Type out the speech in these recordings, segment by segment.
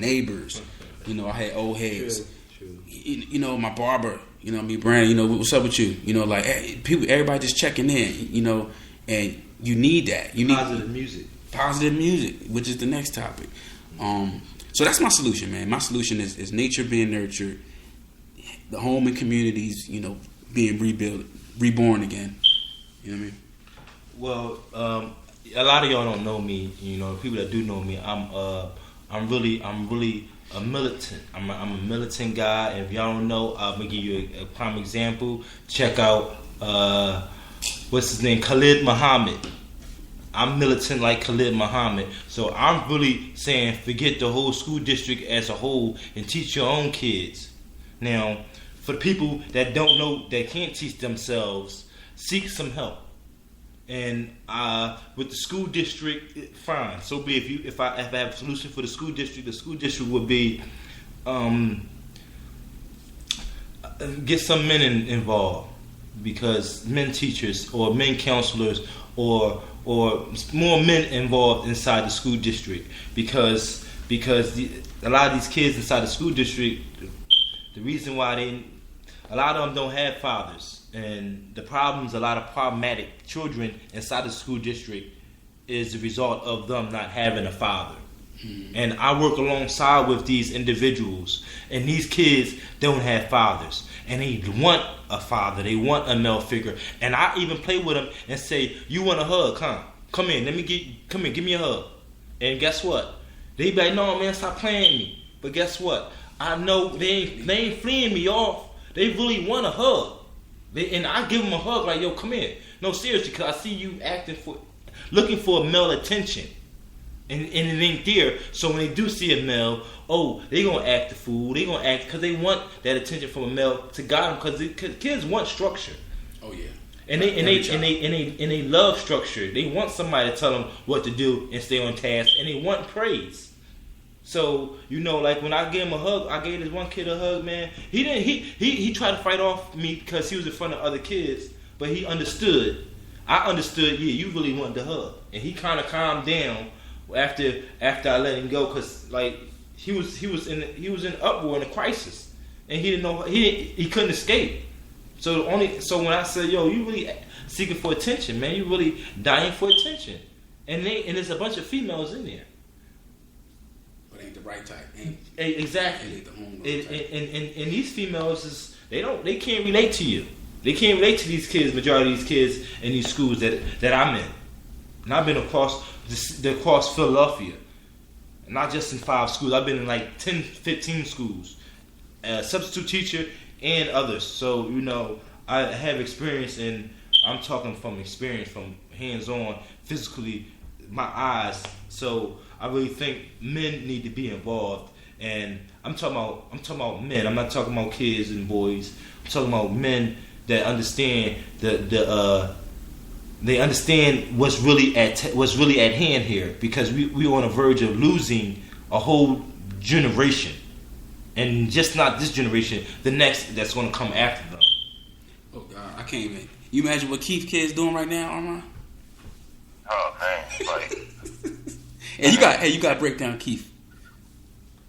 neighbors. You know, I had old heads. True. You know, my barber. You know, me, Brandon. You know, what's up with you? You know, like people, everybody just checking in. You know, and you need that. You need positive music. Positive music, which is the next topic. So that's my solution, man. My solution is nature being nurtured, the home and communities, you know, being reborn again. You know what I mean? Well, a lot of y'all don't know me. You know, people that do know me, I'm really a militant. I'm a militant guy. And if y'all don't know, I'm gonna give you a prime example. Check out what's his name, Khalid Muhammad. I'm militant like Khalid Muhammad. So I'm really saying forget the whole school district as a whole and teach your own kids. Now, for the people that don't know, that can't teach themselves, seek some help. And with the school district, fine. So be if I have a solution for the school district would be get some men involved, because men teachers or men counselors or more men involved inside the school district, because a lot of these kids inside the school district, the reason why a lot of them don't have fathers, and the problems, a lot of problematic children inside the school district is the result of them not having a father. And I work alongside with these individuals, and these kids don't have fathers, and they want a father, they want a male figure. And I even play with them and say, you want a hug, huh? Come in, give me a hug. And guess what? They be like, no man, stop playing me. But guess what? I know they ain't fleeing me off. They really want a hug. And I give them a hug like, yo, come here. No, seriously, because I see you looking for male attention. And it ain't there. So when they do see a male, they gonna act the fool. They gonna act because they want that attention from a male to guide them. Because kids want structure. Oh yeah. And they love structure. They want somebody to tell them what to do and stay on task. And they want praise. So you know, like when I gave him a hug, I gave this one kid a hug. Man, he tried to fight off me because he was in front of other kids, but he understood. I understood. Yeah, you really wanted the hug, and he kind of calmed down after I let him go, because like he was in uproar, in a crisis, and he didn't know he couldn't escape. So when I said, yo, you really seeking for attention, man, you really dying for attention, and there's a bunch of females in there. But ain't the right type. Exactly. Ain't the homegirl type. And these females they can't relate to you. They can't relate to these kids, majority of these kids in these schools that I'm in. And I've been across Philadelphia. Not just in 5 schools. I've been in like 10, 15 schools. Substitute teacher and others. So, you know, I have experience, and I'm talking from experience, from hands-on, physically, my eyes. So I really think men need to be involved. And I'm talking about men. I'm not talking about kids and boys. I'm talking about men that understand they understand what's really at hand here, because we're on the verge of losing a whole generation, and just not this generation, the next that's going to come after them. Oh God, I can't even. You imagine what Keith kid's doing right now, Armand? Oh man, like. Hey, you got to break down Keith.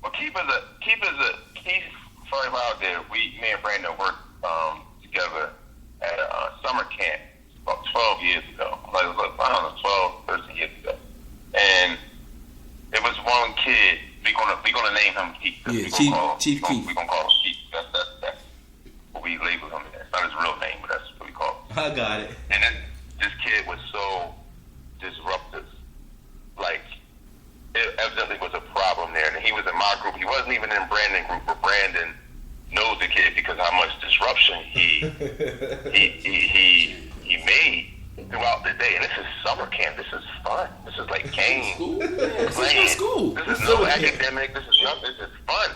Well, Keith. Sorry about that. Me and Brandon worked together at a summer camp about 12 years ago. Like, I don't know, 12, 13 years ago. And it was one kid. We're gonna name him Keith. Yeah, Chief Keith. We're gonna call him Keith. That's what we labeled him. It's not his real name, but that's what we call him. I got it. And this kid was so disruptive. Like, it evidently was a problem there. And he was in my group. He wasn't even in Brandon's group, but Brandon knows the kid because how much disruption he made throughout the day. And this is summer camp. This is fun. This is like games. This is school. This is no academic. This is nothing. This is fun.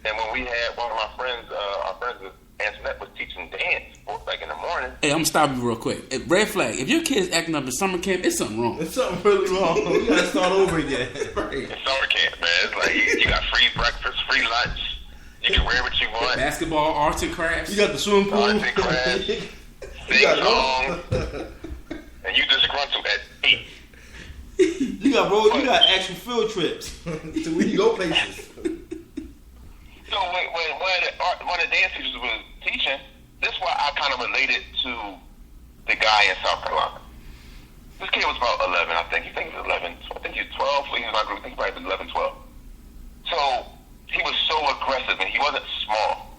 And when we had one of my friends, our friends with Antoinette was teaching dance, like in the morning. Hey, I'm gonna stop you real quick. Red flag. If your kid's acting up in summer camp, it's something wrong. It's something really wrong. We gotta start over again. Right. It's summer camp, man. It's like you got free breakfast, free lunch. You can wear what you want. Basketball, arts and crafts. You got the swimming pool. Arts and crafts. Sing song. And you disgruntled at 8. You got actual field trips to where you go places. So when one of the dance teachers was teaching, this is why I kind of related to the guy in South Carolina. This kid was about 11, I think. He thinks he was 11. I think he was 12. So he was in my group. I think he probably was 11, 12. So he was so aggressive, and he wasn't small.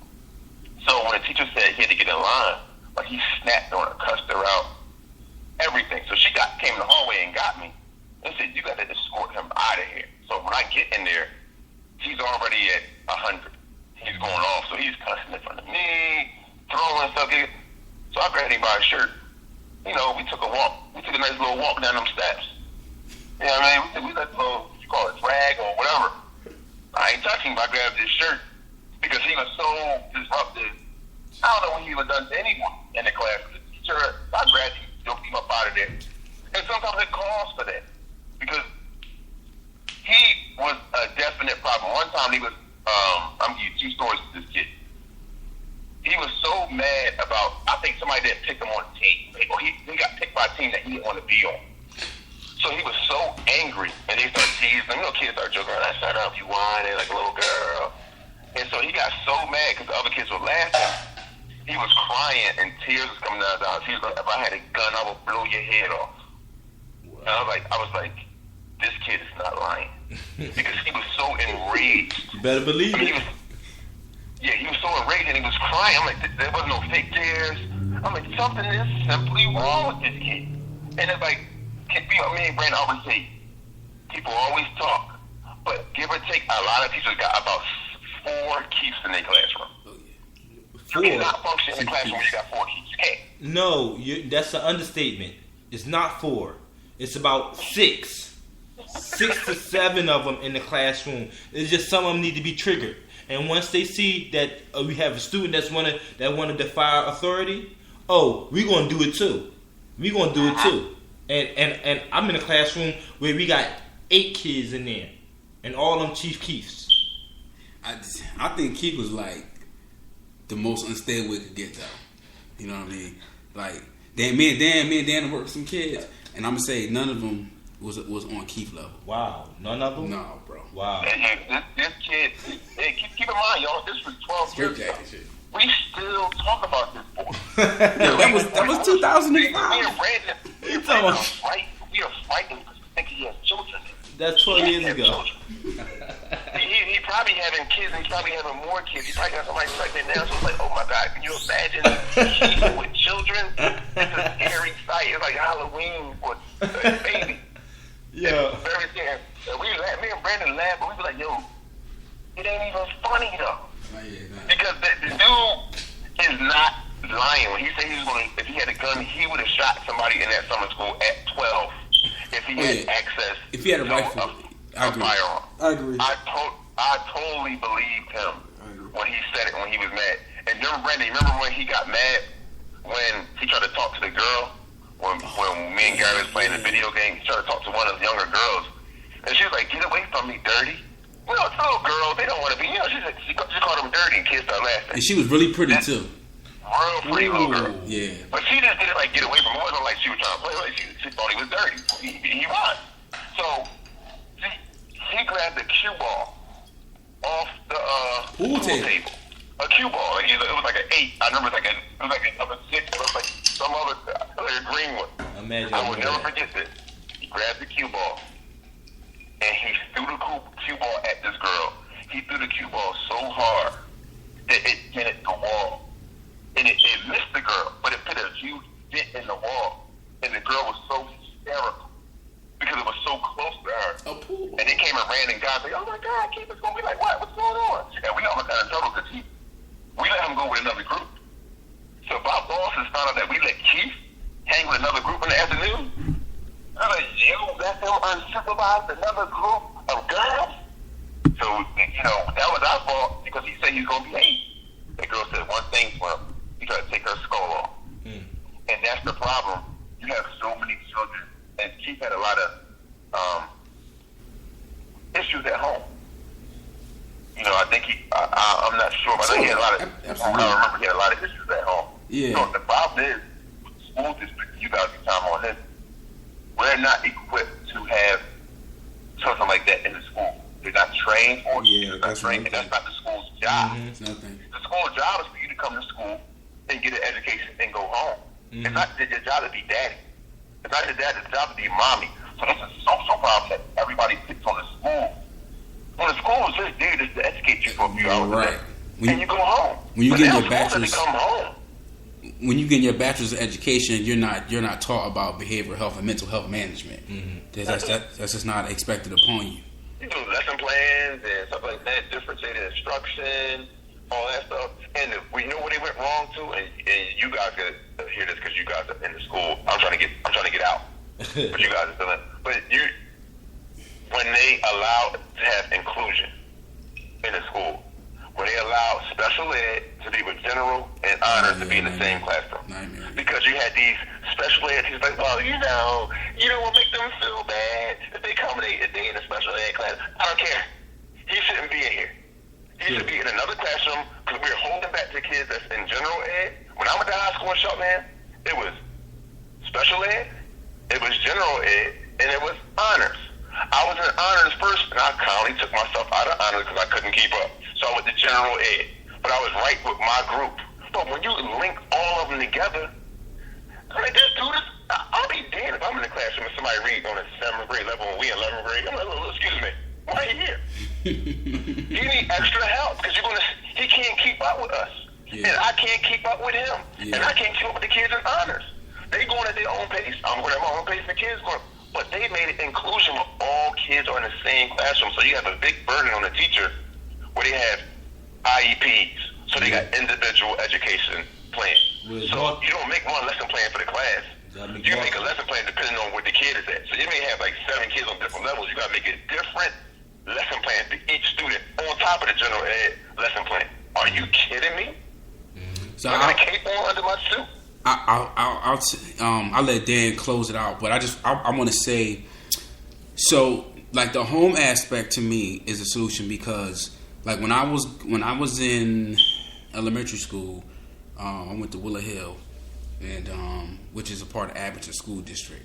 So when the teacher said he had to get in line, like he snapped on her, cussed her out, everything. So she came in the hallway and got me and said, "You got to escort him out of here." So when I get in there, he's already at 100. He's going off, so he's cussing in front of me, throwing stuff. So I grabbed him by his shirt. You know, we took a walk. We took a nice little walk down them steps. You know what I mean? We let a little, you call it drag or whatever. I ain't touching him, but I grabbed his shirt because he was so disruptive. I don't know when he was done to anyone in the class. The teacher, I grabbed him, joked him up out of there. And sometimes it calls for that because he was a definite problem. One time he was, I'm gonna give you 2 stories to this kid. He was so mad about, I think somebody didn't pick him on the team. Or he got picked by a team that he didn't want to be on. So he was so angry, and they started teasing him. You know, kids start joking around, "Shut up, you whining like a little girl." And so he got so mad because the other kids were laughing. He was crying, and tears was coming out of his eyes. He was like, "If I had a gun, I would blow your head off." Wow. And I was like, this kid is not lying. Because he was so enraged. You better believe it. He was so enraged and he was crying. I'm like, there was no fake tears. I'm like, something is simply wrong with this kid. And it's like, me and Brandon always say, people always talk, but give or take, a lot of teachers got about 4 keeps in their classroom. 4. You cannot function in a classroom when you got 4 keeps. You can't. No, that's an understatement. It's not 4. It's about 6. 6 to 7 of them in the classroom. It's just some of them need to be triggered. And once they see that we have a student that want to defy authority, we're gonna do it too. We're gonna do it too. And I'm in a classroom where we got 8 kids in there, and all them Chief Keefs. I think Keith was like the most unstable we could get though. You know what I mean? Like me and Dan worked with some kids, and I'm gonna say none of them was on Keith level. Wow, none of them? No, bro. Wow. This kid, keep in mind, y'all, this was 12 years ago. We still talk about this boy. that was 2005. Me and Brandon, we are frightened because we think he has children. That's 12 years ago. He probably having kids, and he's probably having more kids. He probably got somebody pregnant now, so it's like, oh my God, can you imagine cheating with children? It's a scary sight. It's like Halloween for a baby. Yeah. It's very scary. And me and Brandon laugh, but we be like, yo, it ain't even funny though. Because the dude is not lying. When he said he was going to, if he had a gun, he would have shot somebody in that summer school at 12 if he had access. If he had a rifle, a firearm. I agree. I totally believed him when he said it when he was mad. And remember when he got mad when he tried to talk to the girl? When me and Gary was playing the video game, he tried to talk to one of the younger girls. And she was like, "Get away from me, dirty." You know, it's little girls, they don't want to be, you know, she called him dirty and kids started laughing. And she was really pretty too. Real pretty little girl. Yeah. But she just did it like, get away from him. It wasn't like she was trying to play with him. She thought he was dirty. He was. So, he grabbed the cue ball off the pool table. A cue ball. Like, it was like an 8. I remember it was like a number 6. It was like some other, like a green one. Imagine I will never forget this. He grabbed the cue ball. And he threw the cue ball at this girl. He threw the cue ball so hard that it hit the wall. And it missed the girl, but it put a huge dent in the wall. And the girl was so hysterical because it was so close to her. And they came and ran and got like, "Oh my God, Keith is going to be like, what? What's going on?" And we almost got in trouble because we let him go with another group. So my bosses found out that we let Keith hang with another group in the afternoon. I'm like, "You let them unsupervised another group of girls?" So, you know, that was our fault because he said he was going to be 8. The girl said one thing for him. He tried to take her skull off. And that's the problem. You have so many children. And Keith had a lot of issues at home. You know, I think I'm not sure, but I think he had a lot of, I remember he had a lot of issues at home. Yeah. So the problem is, with the school district, you guys can time on this, we're not equipped to have something like that in the school. They're not trained for it. Yeah, that's not the school's job. Mm-hmm. It's nothing. The school's job is for you to come to school and get an education and go home. Mm-hmm. It's not your job to be daddy. It's not your dad's job to be mommy. So this is social problem that everybody picks on the school. When the school is just there to educate you for a few hours a day, and you go home. When you get your bachelor's, come home. When you get your bachelor's of education, you're not taught about behavioral health and mental health management. Mm-hmm. That's just not expected upon you. You do lesson plans and stuff like that, differentiated instruction, all that stuff. And we know where they went wrong too. And you guys gotta hear this because you guys are in the school. I'm trying to get out, but you guys are still in. But when they allow to have inclusion in the school, when they allow special ed to be with general and honors to be in the same classroom. Because you had these special ed teachers like, well, you don't want to make them feel bad if they come a day in a special ed class. I don't care. He shouldn't be in here. He should be in another classroom because we're holding back the kids that's in general ed. When I went to high school in Shelton, man, it was special ed, it was general ed, and it was honors. I was in honors first, and I kindly took myself out of honors because I couldn't keep up. So I went to general ed, but I was right with my group. But when you link all of them together, I'm like, this dude is, I'll be damned if I'm in the classroom and somebody reads on a 7th grade level and we in 11th grade. I'm like, excuse me, why are you here? You need extra help because he can't keep up with us. Yeah. And I can't keep up with him. Yeah. And I can't keep up with the kids in honors. They going at their own pace. I'm going at my own pace, and the kids going. But they made it inclusion where all kids are in the same classroom. So you have a big burden on the teacher where they have IEPs. So they got individual education plans. So you don't make one lesson plan for the class. You make a lesson plan depending on where the kid is at. So you may have like 7 kids on different levels. You got to make a different lesson plan for each student on top of the general ed lesson plan. Are you kidding me? So I got a cape on under my suit. I'll let Dan close it out, but I want to say, so like the home aspect to me is a solution because like when I was in elementary school, I went to Willow Hill, and which is a part of Abington School District,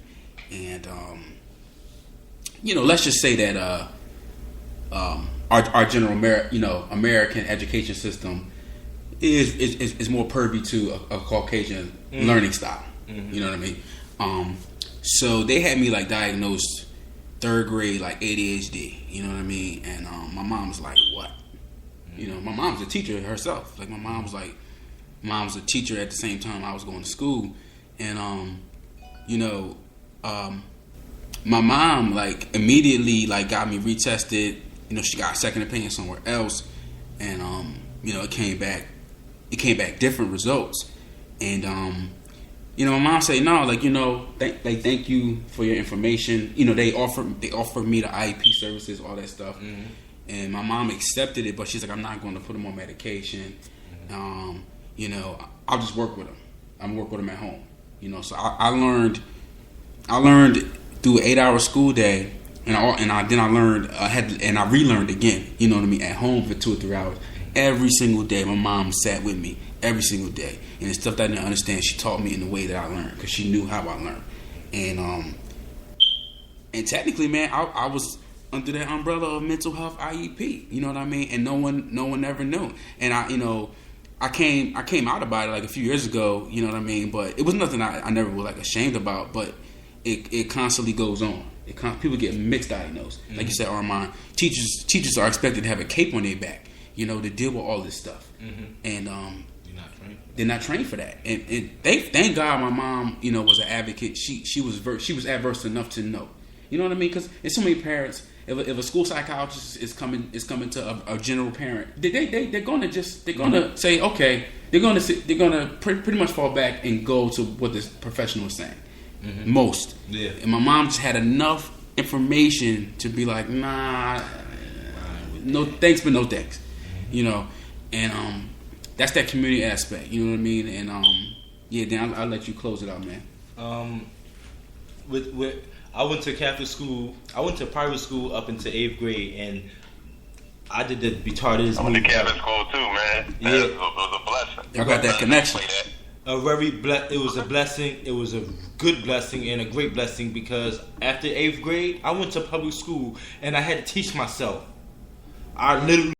and let's just say that our general American education system is more pervy to a Caucasian learning style. Mm-hmm. You know what I mean? So they had me like diagnosed 3rd grade like ADHD. You know what I mean? And my mom was like, "What?" My mom's a teacher herself. Like my mom was a teacher at the same time I was going to school, and my mom like immediately like got me retested. She got a second opinion somewhere else, and it came back different results. And my mom said, no, like thank you for your information. They offered me the IEP services, all that stuff. Mm-hmm. And my mom accepted it, but she's like, I'm not going to put him on medication. Mm-hmm. I'll just work with him. I'm work with him at home. So I learned through an 8-hour school day, and I learned and I relearned again. You know what I mean? At home for 2 or 3 hours. Every single day, my mom sat with me every single day, and the stuff that I didn't understand, she taught me in the way that I learned because she knew how I learned. And technically, man, I was under that umbrella of mental health IEP. You know what I mean? And no one ever knew. And I came out about it like a few years ago. You know what I mean? But it was nothing I never was like ashamed about. But it constantly goes on. People get mixed diagnosed. Mm-hmm. Like you said, Armand, teachers are expected to have a cape on their back, to deal with all this stuff. Mm-hmm. And they're not trained for that. And thank God my mom, was an advocate. She was adverse enough to know. You know what I mean? Because there's so many parents. If a school psychologist is coming to a general parent, they're gonna say okay. They're gonna pretty much fall back and go to what this professional is saying. Mm-hmm. Most. Yeah. And my mom just had enough information to be like, nah, no thanks, but no thanks. And that's that community aspect. You know what I mean? And Dan, I'll let you close it out, man. I went to Catholic school. I went to private school up into 8th grade, and I did the retarded. I went to Catholic school too, man. Yeah, it was a blessing. I got that connection. It was a blessing. It was a good blessing and a great blessing because after 8th grade, I went to public school and I had to teach myself. I literally